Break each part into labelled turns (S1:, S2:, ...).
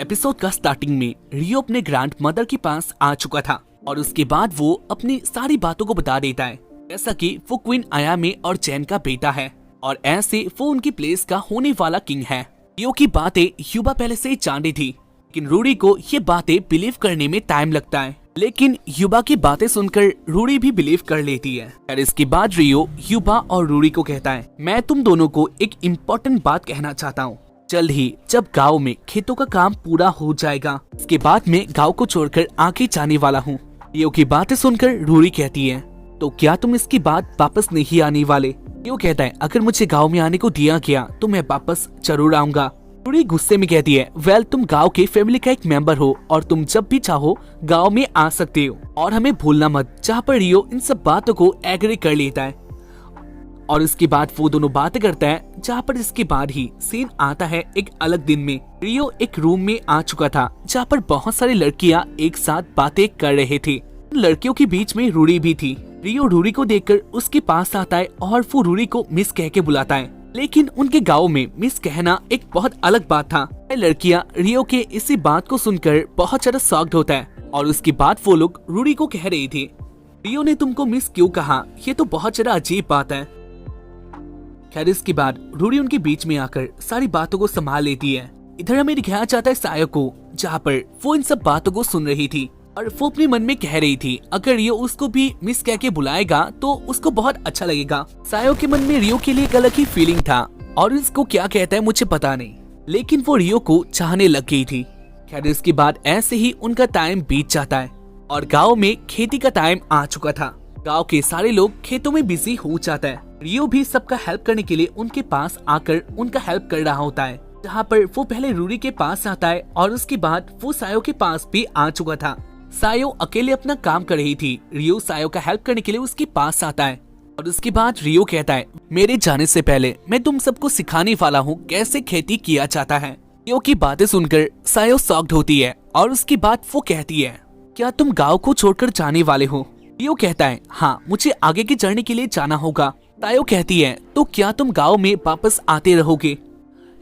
S1: Episode का starting में रियो अपने ग्रैंड मदर के पास आ चुका था और उसके बाद वो अपनी सारी बातों को बता देता है, जैसा कि वो क्वीन आयामे और चैन का बेटा है और ऐसे वो उनकी प्लेस का होने वाला किंग है। रियो की बातें युबा पहले से ही जानती थी, लेकिन रूडी को ये बातें बिलीव करने में टाइम लगता है। लेकिन युबा की बातें सुनकर रूडी भी बिलीव कर लेती है। और इसके बाद रियो युबा और रूडी को कहता है, मैं तुम दोनों को एक इम्पोर्टेंट बात कहना चाहता हूँ। जल्द ही जब गांव में खेतों का काम पूरा हो जाएगा, इसके बाद मैं गांव को छोड़कर आगे जाने वाला हूँ। रियो की बातें सुनकर रूडी कहती है, तो क्या तुम इसके बाद वापस नहीं आने वाले? रियो कहता है, अगर मुझे गांव में आने को दिया गया तो मैं वापस जरूर आऊंगा। रूडी गुस्से में कहती है, वेल तुम गांव के फैमिली का एक मेंबर हो और तुम जब भी चाहो गांव में आ सकते हो और हमें भूलना मत। जहाँ पर रियो इन सब बातों को एग्री कर लेता है और इसके बाद वो दोनों बातें करता है। जहाँ पर इसके बाद ही सीन आता है एक अलग दिन में। रियो एक रूम में आ चुका था जहाँ पर बहुत सारी लड़कियाँ एक साथ बातें कर रहे थे। लड़कियों के बीच में रूडी भी थी। रियो रूडी को देखकर उसके पास आता है और वो रूडी को मिस कह के बुलाता है, लेकिन उनके गाँव में मिस कहना एक बहुत अलग बात था। लड़कियाँ रियो के इसी बात को सुनकर बहुत ज्यादा शॉक्ड होता है और उसके बाद वो लोग रूडी को कह रही थी, रियो ने तुमको मिस क्यों कहा? ये तो बहुत ज्यादा अजीब बात है। खैर इसके बाद रूडी उनके बीच में आकर सारी बातों को संभाल लेती है। इधर हमें दिखाया जाता है सायो को, जहाँ पर वो इन सब बातों को सुन रही थी और वो अपने मन में कह रही थी, अगर रियो उसको भी मिस कह के बुलाएगा तो उसको बहुत अच्छा लगेगा। सायो के मन में रियो के लिए एक अलग ही फीलिंग था और इसको क्या कहता है मुझे पता नहीं, लेकिन वो रियो को चाहने लग गई थी। खैर इसके बाद ऐसे ही उनका टाइम बीत जाता है और गाँव में खेती का टाइम आ चुका था। गाँव के सारे लोग खेतों में बिजी हो जाता है। रियो भी सबका हेल्प करने के लिए उनके पास आकर उनका हेल्प कर रहा होता है, जहाँ पर वो पहले रूडी के पास आता है और उसके बाद वो सायो के पास भी आ चुका था। सायो अकेले अपना काम कर रही थी। रियो सायो का हेल्प करने के लिए उसके पास आता है और उसके बाद रियो कहता है, मेरे जाने से पहले मैं तुम सबको सिखाने वाला हूँ कैसे खेती किया जाता है। रियो की बातें सुनकर सायो शॉक्ड होती है और उसके बाद वो कहती है, क्या तुम गाँव को छोड़कर जाने वाले हो? रियो कहता है, हाँ मुझे आगे की जर्नी के लिए जाना होगा। सायो कहती है, तो क्या तुम गांव में वापस आते रहोगे?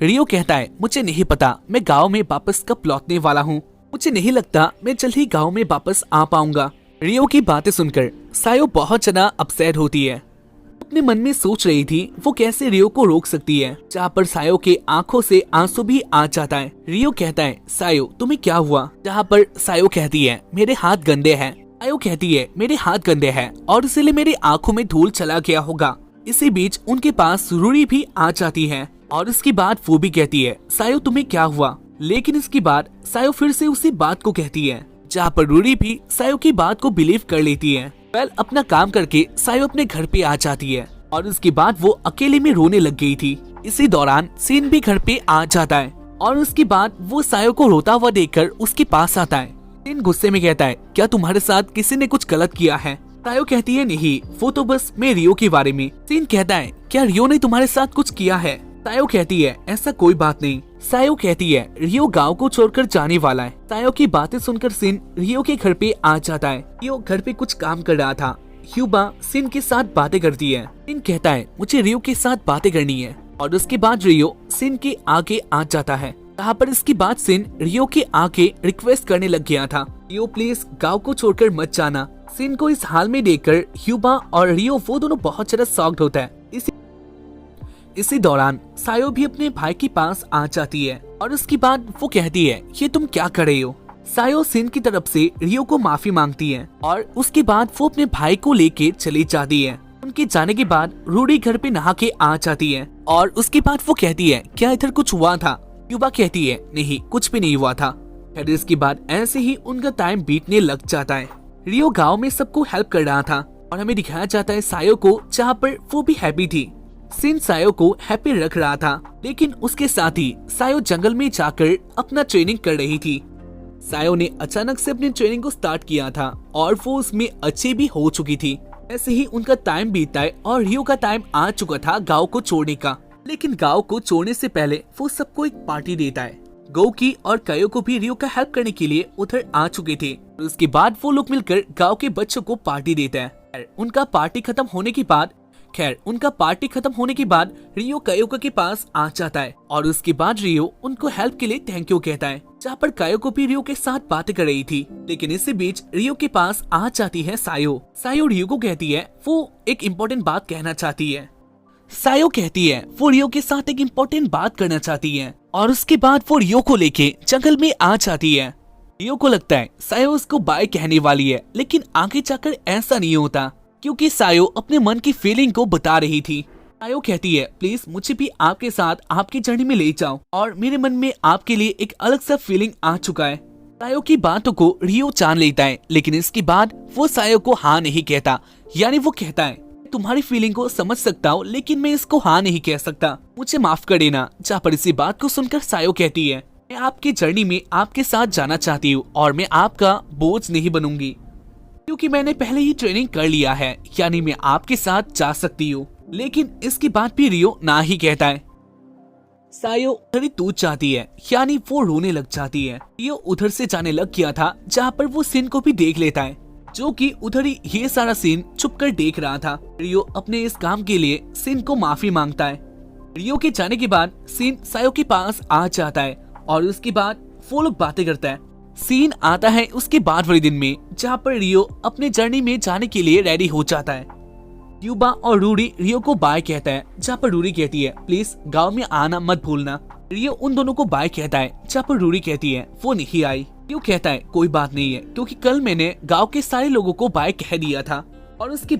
S1: रियो कहता है, मुझे नहीं पता मैं गांव में वापस कब लौटने वाला हूँ। मुझे नहीं लगता मैं जल्द ही गांव में वापस आ पाऊंगा। रियो की बातें सुनकर सायो बहुत ज्यादा अपसेट होती है। अपने मन में सोच रही थी वो कैसे रियो को रोक सकती है, जहाँ पर सायो के आंखों से आंसू भी आ जाता है। रियो कहता है, सायो तुम्हें क्या हुआ? जहाँ पर सायो कहती है, मेरे हाथ गंदे हैं। सायो कहती है, मेरे हाथ गंदे हैं और इसलिए मेरी आंखों में धूल चला गया होगा। इसी बीच उनके पास रूडी भी आ जाती है और इसके बाद वो भी कहती है, सायो तुम्हें क्या हुआ? लेकिन इसके बाद सायो फिर से उसी बात को कहती है, जहाँ पर रूडी भी सायो की बात को बिलीव कर लेती है। वेल अपना काम करके सायो अपने घर पे आ जाती है और उसके बाद वो अकेले में रोने लग गई थी। इसी दौरान सीन भी घर पे आ जाता है और उसके बाद वो सायो को रोता हुआ देखकर उसके पास आता है। सीन गुस्से में कहता है, क्या तुम्हारे साथ किसी ने कुछ गलत किया है? सायो कहती है, नहीं वो तो बस मैं रियो के बारे में। सीन कहता है, क्या रियो ने तुम्हारे साथ कुछ किया है? सायो कहती है, ऐसा कोई बात नहीं। सायो कहती है, रियो गांव को छोड़कर जाने वाला है। सायो की बातें सुनकर सीन रियो के घर पे आ जाता है। रियो घर पे कुछ काम कर रहा था। युबा सीन के साथ बातें करती है। सीन कहता है, मुझे रियो के साथ बातें करनी है और उसके बाद रियो सीन के आगे आ जाता है। यहाँ पर इसके बाद सीन रियो के आगे रिक्वेस्ट करने लग गया था, रियो प्लीज गाँव को छोड़कर मत जाना। सीन को इस हाल में देखकर युबा और रियो वो दोनों बहुत ज्यादा शॉक्ड होता है। इसी दौरान सायो भी अपने भाई के पास आ जाती है और उसके बाद वो कहती है, ये तुम क्या कर रहे हो? सायो सीन की तरफ से रियो को माफी मांगती है और उसके बाद वो अपने भाई को लेके चली जाती है। उनके जाने के बाद रूडी घर पे नहा के आ जाती है और उसके बाद वो कहती है, क्या इधर कुछ हुआ था? युबा कहती है, नहीं कुछ भी नहीं हुआ था। फिर इसके बाद ऐसे ही उनका टाइम बीतने लग जाता है। रियो गांव में सबको हेल्प कर रहा था और हमें दिखाया जाता है सायो को, जहाँ पर वो भी हैप्पी थी। सीन सायो को हैप्पी रख रहा था, लेकिन उसके साथ ही सायो जंगल में जाकर अपना ट्रेनिंग कर रही थी। सायो ने अचानक से अपनी ट्रेनिंग को स्टार्ट किया था और वो उसमें अच्छी भी हो चुकी थी। ऐसे ही उनका टाइम बीता है और रियो का टाइम आ चुका था गाँव को छोड़ने का। लेकिन गाँव को छोड़ने से पहले वो सबको एक पार्टी देता है। गोकी और कायो को भी रियो का हेल्प करने के लिए उधर आ चुके थे। उसके बाद वो लोग मिलकर गांव के बच्चों को पार्टी देते हैं। उनका पार्टी खत्म होने के बाद खैर उनका पार्टी खत्म होने के बाद रियो कायोको के पास आ जाता है और उसके बाद रियो उनको हेल्प के लिए थैंक यू कहता है, जहाँ पर कायोको भी रियो के साथ बातें कर रही थी। लेकिन इसी बीच रियो के पास आ जाती है सायो। सायो रियो को कहती है वो एक इम्पोर्टेंट बात कहना चाहती है। सायो कहती है वो रियो के साथ एक इम्पोर्टेंट बात करना चाहती है और उसके बाद वो रियो को लेके जंगल में आ जाती है। रियो को लगता है सायो उसको बाय कहने वाली है, लेकिन आगे जाकर ऐसा नहीं होता क्योंकि सायो अपने मन की फीलिंग को बता रही थी। सायो कहती है प्लीज मुझे भी आपके साथ आपकी जर्नी में ले जाओ और मेरे मन में आपके लिए एक अलग सा फीलिंग आ चुका है। सायो की बातों को रियो जान लेता है, लेकिन इसके बाद वो सायो को हाँ नहीं कहता। यानी वो कहता है तुम्हारी फीलिंग को समझ सकता हूँ, लेकिन मैं इसको हाँ नहीं कह सकता, मुझे माफ कर देना। जहाँ पर इसी बात को सुनकर सायो कहती है मैं आपकी जर्नी में आपके साथ जाना चाहती हूँ और मैं आपका बोझ नहीं बनूंगी क्योंकि मैंने पहले ही ट्रेनिंग कर लिया है, यानी मैं आपके साथ जा सकती हूँ। लेकिन इसकी बात भी रियो ना ही कहता है। सायो थोड़ी दूर जाती है, यानी वो रोने लग जाती है। रियो उधर से जाने लग गया था जहाँ पर वो सीन को भी देख लेता है, जो कि उधर ही ये सारा सीन छुपकर देख रहा था। रियो अपने इस काम के लिए सीन को माफी मांगता है। रियो के जाने के बाद सीन सायो के पास आ जाता है और उसके बाद वो लोग बातें करता है। सीन आता है उसके बाद वाले दिन में, जहाँ पर रियो अपने जर्नी में जाने के लिए रेडी हो जाता है। युबा और रूडी रियो को बाय कहता है, जहाँ पर रूडी कहती है प्लीज गांव में आना मत भूलना। रियो उन दोनों को बाय कहता है, जहाँ पर रूडी कहती है वो नहीं आई। रियो कहता है कोई बात नहीं है क्योंकि कल मैंने गांव के सारे लोगों को बाय कह दिया था। और इसके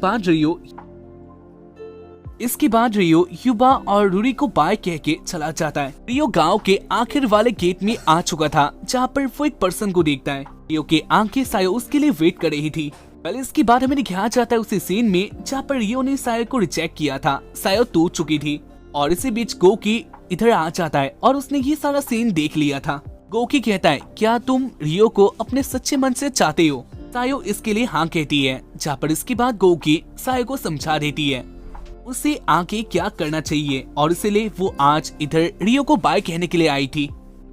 S1: बाद रियो युबा और रूडी को बाय कह के चला जाता है। रियो गांव के आखिर वाले गेट में आ चुका था, जहाँ पर वो एक पर्सन को देखता है। रियो के आंखें सायो उसके लिए वेट कर रही थी। पहले इसके बाद हमें दिखाया जाता है उसी सीन में जहाँ पर रियो ने सायो को रिजेक्ट किया था। सायो टूट चुकी थी और इसी बीच गोकी इधर आ जाता है और उसने ये सारा सीन देख लिया था। गोकी कहता है क्या तुम रियो को अपने सच्चे मन से चाहते हो? सायो इसके लिए हाँ कहती है, जहाँ पर इसके बाद गोकी सायो को समझा देती है उसे आगे क्या करना चाहिए और इसलिए वो आज इधर रियो को बाय कहने के लिए आई थी।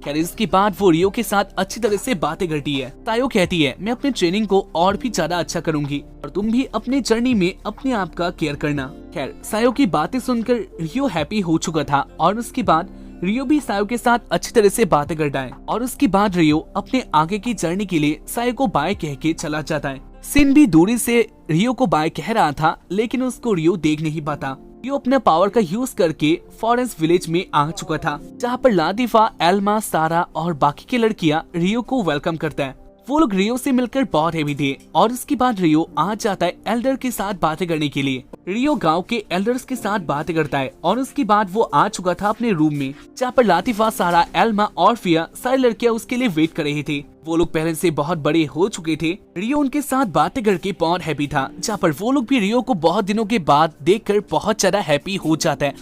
S1: खैर इसके बाद वो रियो के साथ अच्छी तरह से बातें करती है। सायो कहती है मैं अपने ट्रेनिंग को और भी ज्यादा अच्छा करूंगी और तुम भी अपने जर्नी में अपने आप का केयर करना। खैर सायो की बातें सुनकर रियो हैप्पी हो चुका था और उसके बाद रियो भी सायो के साथ अच्छी तरह से बातें करता है और उसके बाद रियो अपने आगे की जर्नी के लिए सायो को बाय कह के चला जाता है। सिन भी दूरी से रियो को बाय कह रहा था, लेकिन उसको रियो देख नहीं पाता। रियो अपने पावर का यूज करके फॉरेस्ट विलेज में आ चुका था, जहाँ पर लातिफा, एल्मा, सारा और बाकी की लड़कियां रियो को वेलकम करता है। वो लोग रियो से मिलकर बहुत हैवी थे और उसके बाद रियो आ जाता है एल्डर के साथ बातें करने के लिए। रियो गांव के एल्डर्स के साथ बातें करता है और उसके बाद वो आ चुका था अपने रूम में, जहाँ पर लातिफा, सारा, एल्मा और फिया सारी लड़कियां उसके लिए वेट कर रही थी। वो लोग पहले से बहुत बड़े हो चुके थे। रियो उनके साथ बातें करके बहुत हैप्पी था, जहाँ पर वो लोग भी रियो को बहुत दिनों के बाद देखकर बहुत ज्यादा हैप्पी हो जाता है।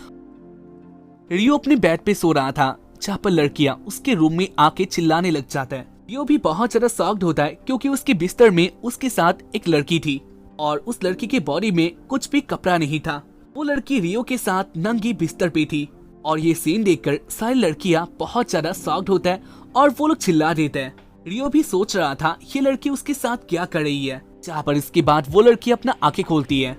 S1: रियो अपने बेड पे सो रहा था, जहाँ पर लड़कियां उसके रूम में आके चिल्लाने लग जाता है। रियो भी बहुत ज्यादा शॉक्ड होता है क्योंकि उसके बिस्तर में उसके साथ एक लड़की थी और उस लड़की के बॉडी में कुछ भी कपड़ा नहीं था। वो लड़की रियो के साथ नंगी बिस्तर पे थी और ये सीन देखकर सारी लड़कियां बहुत ज्यादा शॉक्ड होता है और वो लोग चिल्ला देते हैं। रियो भी सोच रहा था ये लड़की उसके साथ क्या कर रही है, जहाँ पर इसके बाद वो लड़की अपना आंखें खोलती है।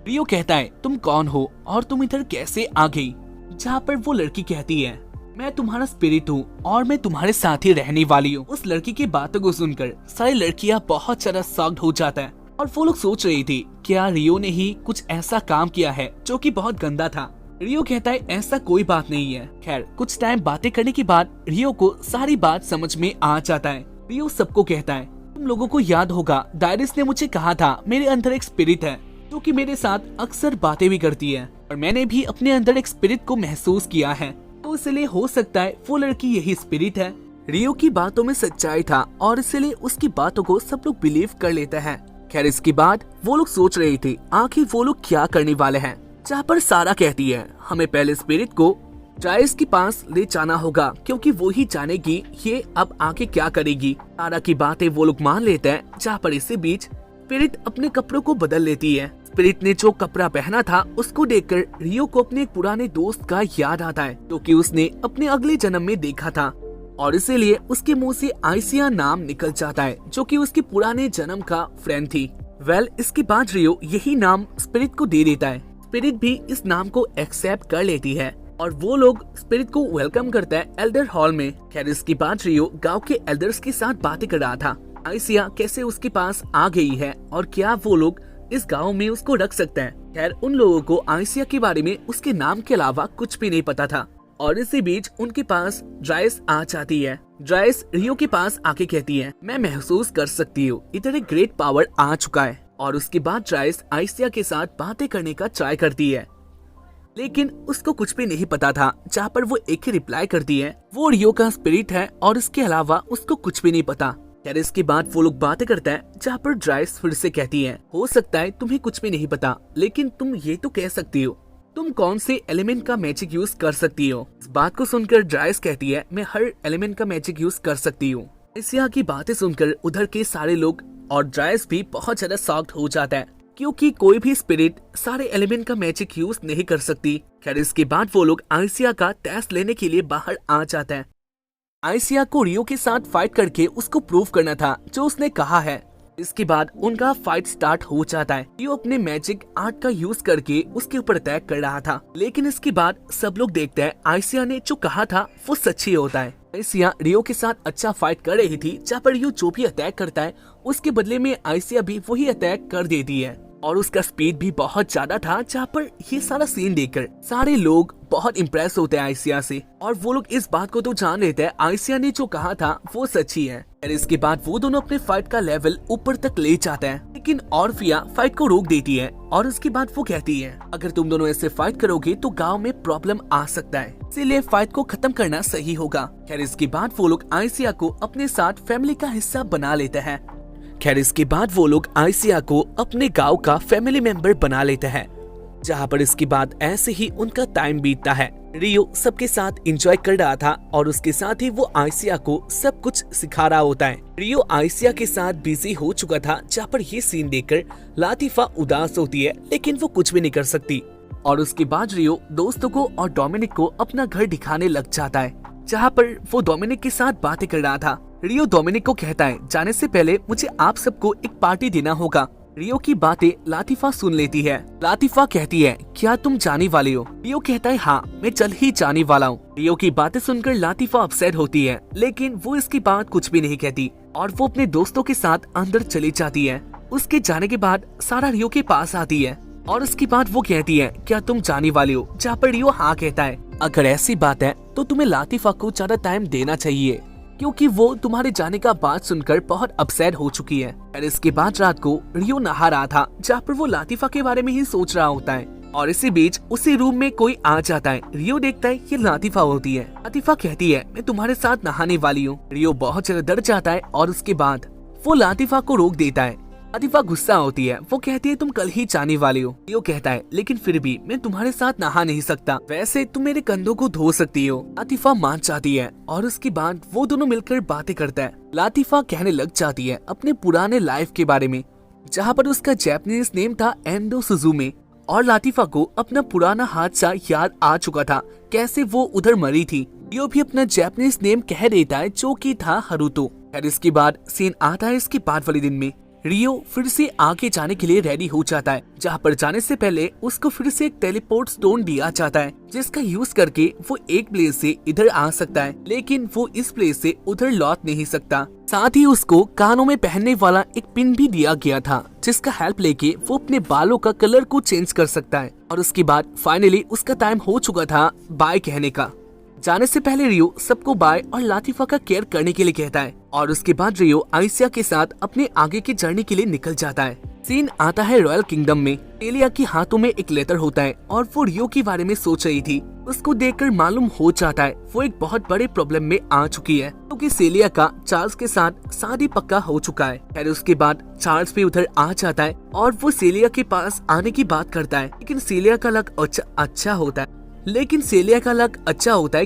S1: रियो कहता है तुम कौन हो और तुम इधर कैसे आ गई? जहाँ पर वो लड़की कहती है मैं तुम्हारा स्पिरिट हूँ और मैं तुम्हारे साथ ही रहने वाली हूँ। उस लड़की की बातों को सुनकर सारी लड़कियाँ बहुत ज्यादा शॉक्ड हो जाता है और वो लोग सोच रही थी क्या रियो ने ही कुछ ऐसा काम किया है जो कि बहुत गंदा था। रियो कहता है ऐसा कोई बात नहीं है। खैर कुछ टाइम बातें करने के बाद रियो को सारी बात समझ में आ जाता है। रियो सबको कहता है तुम लोगों को याद होगा डायरिस ने मुझे कहा था मेरे अंदर एक स्पिरिट है जो कि मेरे साथ अक्सर बातें भी करती है और मैंने भी अपने अंदर एक स्पिरिट को महसूस किया है, तो इसलिए हो सकता है वो लड़की यही स्पिरिट है। रियो की बातों में सच्चाई था और इसलिए उसकी बातों को सब लोग बिलीव कर लेते हैं। खैर इसके बाद वो लोग सोच रहे थे आखिर वो लोग क्या करने वाले हैं, जहाँ पर सारा कहती है हमें पहले स्पिरिट को जायस के पास ले जाना होगा क्योंकि वो ही जानेगी ये अब आगे क्या करेगी। सारा की बातें वो लोग मान लेते हैं, जहाँ पर इसी बीच स्पिरिट अपने कपड़ों को बदल लेती है। स्पिरिट ने जो कपड़ा पहना था उसको देखकर रियो को अपने एक पुराने दोस्त का याद आता है जो कि उसने अपने अगले जन्म में देखा था और इसीलिए उसके मुंह से आइसिया नाम निकल जाता है जो कि उसके पुराने जन्म का फ्रेंड थी। इसके बाद रियो यही नाम स्पिरिट को दे देता है। स्पिरिट भी इस नाम को एक्सेप्ट कर लेती है और वो लोग स्पिरिट को वेलकम करता है एल्डर हॉल में। खैर इसके बाद रियो गांव के एल्डर्स के साथ बातें कर रहा था। आइसिया कैसे उसके पास आ गई है और क्या वो लोग इस गांव में उसको रख सकते हैं। खैर उन लोगों को आइसिया के बारे में उसके नाम के अलावा कुछ भी नहीं पता था और इसी बीच उनके पास ड्राइस आ जाती है। ड्राइस रियो के पास आके कहती है, मैं महसूस कर सकती हूँ इधर एक ग्रेट पावर आ चुका है। और उसके बाद ड्राइस आइसिया के साथ बातें करने का ट्राई करती है, लेकिन उसको कुछ भी नहीं पता था। जहाँ पर वो एक ही रिप्लाई करती है, वो रियो का स्पिरिट है और इसके अलावा उसको कुछ भी नहीं पता। खैर इसके बाद वो लोग बातें करते हैं, जहाँ पर ड्राइस फिर से कहती है, हो सकता है तुम्हें कुछ भी नहीं पता, लेकिन तुम ये तो कह सकती हो तुम कौन से एलिमेंट का मैजिक यूज कर सकती हो। इस बात को सुनकर ड्राइस कहती है, मैं हर एलिमेंट का मैजिक यूज कर सकती हूँ। आइसिया की बातें सुनकर उधर के सारे लोग और ड्राइस भी बहुत ज्यादा शॉक्ड हो जाता है, क्योंकि कोई भी स्पिरिट सारे एलिमेंट का मैजिक यूज नहीं कर सकती। खैर इसके बाद वो लोग आइसिया का टेस्ट लेने के लिए बाहर आ जाते हैं। आइसिया को रियो के साथ फाइट करके उसको प्रूव करना था जो उसने कहा है। इसके बाद उनका फाइट स्टार्ट हो जाता है। रियो अपने मैजिक आर्ट का यूज करके उसके ऊपर अटैक कर रहा था, लेकिन इसके बाद सब लोग देखते हैं आइसिया ने जो कहा था वो सच ही होता है। आइसिया रियो के साथ अच्छा फाइट कर रही थी, जहाँ पर रियो जो भी अटैक करता है उसके बदले में आइसिया भी वही अटैक कर देती है और उसका स्पीड भी बहुत ज्यादा था। जहाँ पर ये सारा सीन देखकर सारे लोग बहुत इम्प्रेस होते हैं आइसिया से और वो लोग इस बात को तो जान लेते हैं आइसिया ने जो कहा था वो सच्ची है। और इसके बाद वो दोनों अपने फाइट का लेवल ऊपर तक ले जाते हैं, लेकिन ऑर्फिया फाइट को रोक देती है और उसके बाद वो कहती है, अगर तुम दोनों ऐसे फाइट करोगे तो गांव में प्रॉब्लम आ सकता है, इसीलिए फाइट को खत्म करना सही होगा। खैर इसके बाद वो लोग आइसिया को अपने साथ फैमिली का हिस्सा बना लेते हैं। खैर इसके बाद वो लोग आइसिया को अपने गांव का फैमिली मेंबर बना लेते हैं, जहां पर इसके बाद ऐसे ही उनका टाइम बीतता है। रियो सबके साथ एंजॉय कर रहा था और उसके साथ ही वो आइसिया को सब कुछ सिखा रहा होता है। रियो आइसिया के साथ बिजी हो चुका था, जहाँ पर ये सीन देखकर लातिफा उदास होती है, लेकिन वो कुछ भी नहीं कर सकती। और उसके बाद रियो दोस्तों को और डोमिनिक को अपना घर दिखाने लग जाता है, जहाँ पर वो डोमिनिक के साथ बातें कर रहा था। रियो डोमिनिक को कहता है, जाने से पहले मुझे आप सबको एक पार्टी देना होगा। रियो की बातें लातिफा सुन लेती है। लातिफा कहती है, क्या तुम जाने वाले हो? रियो कहता है, हाँ मैं जल्द ही जाने वाला हूँ। रियो की बातें सुनकर लातिफा अपसेट होती है, लेकिन वो इसकी बात कुछ भी नहीं कहती और वो अपने दोस्तों के साथ अंदर चली जाती है। उसके जाने के बाद सारा रियो के पास आती है और उसके बाद वो कहती है, क्या तुम जाने वाले हो? जहाँ पर रियो हाँ कहता है, अगर ऐसी बात है तो तुम्हें लातिफा को ज्यादा टाइम देना चाहिए, क्योंकि वो तुम्हारे जाने का बात सुनकर बहुत अपसेट हो चुकी है। और इसके बाद रात को रियो नहा रहा था, जहाँ पर वो लातिफा के बारे में ही सोच रहा होता है और इसी बीच उसी रूम में कोई आ जाता है। रियो देखता है ये लातिफा होती है। लातिफा कहती है, मैं तुम्हारे साथ नहाने वाली हूँ। रियो बहुत ज्यादा डर जाता है और उसके बाद वो लातिफा को रोक देता है। लातिफा गुस्सा होती है, वो कहती है तुम कल ही जाने वाली हो। रियो कहता है, लेकिन फिर भी मैं तुम्हारे साथ नहा नहीं सकता, वैसे तुम मेरे कंधों को धो सकती हो। लातिफा मान जाती है और उसके बाद वो दोनों मिलकर बातें करता है। लातिफा कहने लग जाती है अपने पुराने लाइफ के बारे में, जहाँ पर उसका जापानीज नेम था एंडो सुजुमे और लातिफा को अपना पुराना हादसा याद आ चुका था, कैसे वो उधर मरी थी। रियो भी अपना जापानीज नेम कह देता है, जो कि था हरुतो। और इसके बाद सीन आता है इसके बाद वाले दिन में। रियो फिर से आगे जाने के लिए रेडी हो जाता है, जहाँ पर जाने से पहले उसको फिर से एक टेलीपोर्ट स्टोन दिया जाता है, जिसका यूज करके वो एक प्लेस से इधर आ सकता है, लेकिन वो इस प्लेस से उधर लौट नहीं सकता। साथ ही उसको कानों में पहनने वाला एक पिन भी दिया गया था, जिसका हेल्प लेके वो अपने बालों का कलर को चेंज कर सकता है। और उसके बाद फाइनली उसका टाइम हो चुका था बाय कहने का। जाने से पहले रियो सबको बाय और लातिफा का केयर करने के लिए कहता है और उसके बाद रियो आइसिया के साथ अपने आगे की जर्नी के लिए निकल जाता है। सीन आता है रॉयल किंगडम में। सेलिया के हाथों में एक लेटर होता है और वो रियो के बारे में सोच रही थी। उसको देखकर मालूम हो जाता है वो एक बहुत बड़े प्रॉब्लम में आ चुकी है, क्योंकि सेलिया का चार्ल्स के साथ शादी पक्का हो चुका है। फिर उसके बाद चार्ल्स भी उधर आ जाता है और वो सेलिया के पास आने की बात करता है, लेकिन सेलिया का लक अच्छा होता है।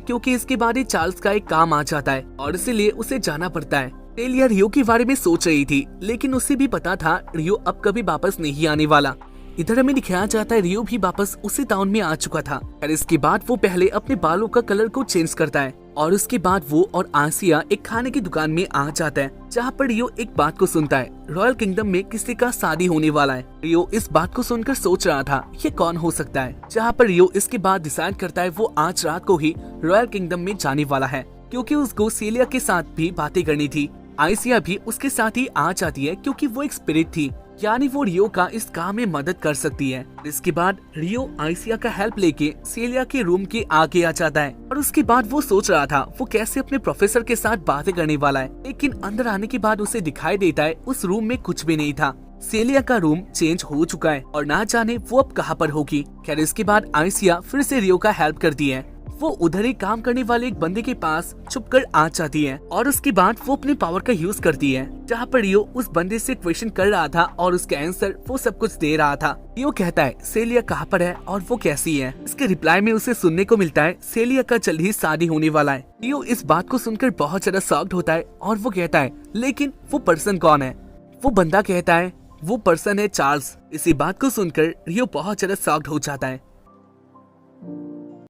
S1: क्योंकि इसके बाद ही चार्ल्स का एक काम आ जाता है और इसीलिए उसे जाना पड़ता है। सेलिया रियो के बारे में सोच रही थी, लेकिन उसे भी पता था रियो अब कभी वापस नहीं आने वाला। इधर हमें दिखाया जाता है रियो भी वापस उसी टाउन में आ चुका था। और इसके बाद वो पहले अपने बालों का कलर को चेंज करता है और उसके बाद वो और आसिया एक खाने की दुकान में आ जाता है, जहाँ पर रियो एक बात को सुनता है, रॉयल किंगडम में किसी का शादी होने वाला है। रियो इस बात को सुनकर सोच रहा था ये कौन हो सकता है, जहाँ पर रियो इसके बाद डिसाइड करता है वो आज रात को ही रॉयल किंगडम में जाने वाला है, क्योंकि उसको सेलिया के साथ भी बातें करनी थी। आसिया भी उसके साथ ही आ जाती है क्योंकि वो एक स्पिरिट थी, यानी वो रियो का इस काम में मदद कर सकती है। इसके बाद रियो आसिया का हेल्प लेके सेलिया के रूम के आगे आ जाता है और उसके बाद वो सोच रहा था वो कैसे अपने प्रोफेसर के साथ बातें करने वाला है, लेकिन अंदर आने के बाद उसे दिखाई देता है उस रूम में कुछ भी नहीं था। सेलिया का रूम चेंज हो चुका है और ना जाने वो अब कहाँ पर होगी। खैर इसके बाद आसिया फिर से रियो का हेल्प करती है। वो उधर ही काम करने वाले एक बंदे के पास छुपकर आ जाती है और उसके बाद वो अपने पावर का यूज करती है, जहाँ पर रियो उस बंदे से क्वेश्चन कर रहा था और उसके आंसर वो सब कुछ दे रहा था। रियो कहता है सेलिया कहाँ पर है और वो कैसी है। इसके रिप्लाई में उसे सुनने को मिलता है सेलिया का जल्द ही शादी होने वाला है। रियो इस बात को सुनकर बहुत ज्यादा शॉक्ड होता है और वो कहता है लेकिन वो पर्सन कौन है। वो बंदा कहता है वो पर्सन है चार्ल्स। इसी बात को सुनकर रियो बहुत ज्यादा शॉक्ड हो जाता है।